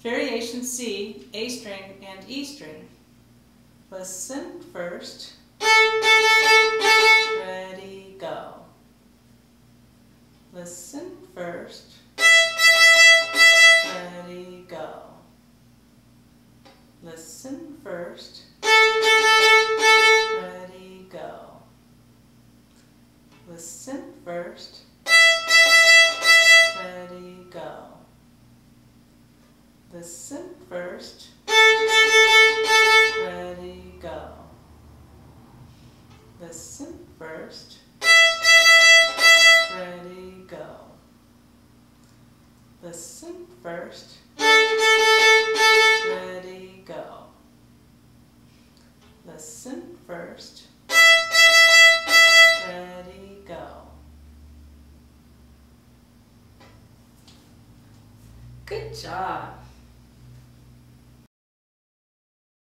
Variation C, A string and E string. Listen first. Ready, go. Listen first. Ready, go. Listen first. Ready, go. Listen first. Ready, go. Listen first. Ready, go. Listen first. Ready, go. Listen first. Ready, go. Listen first. Ready, go. Good job.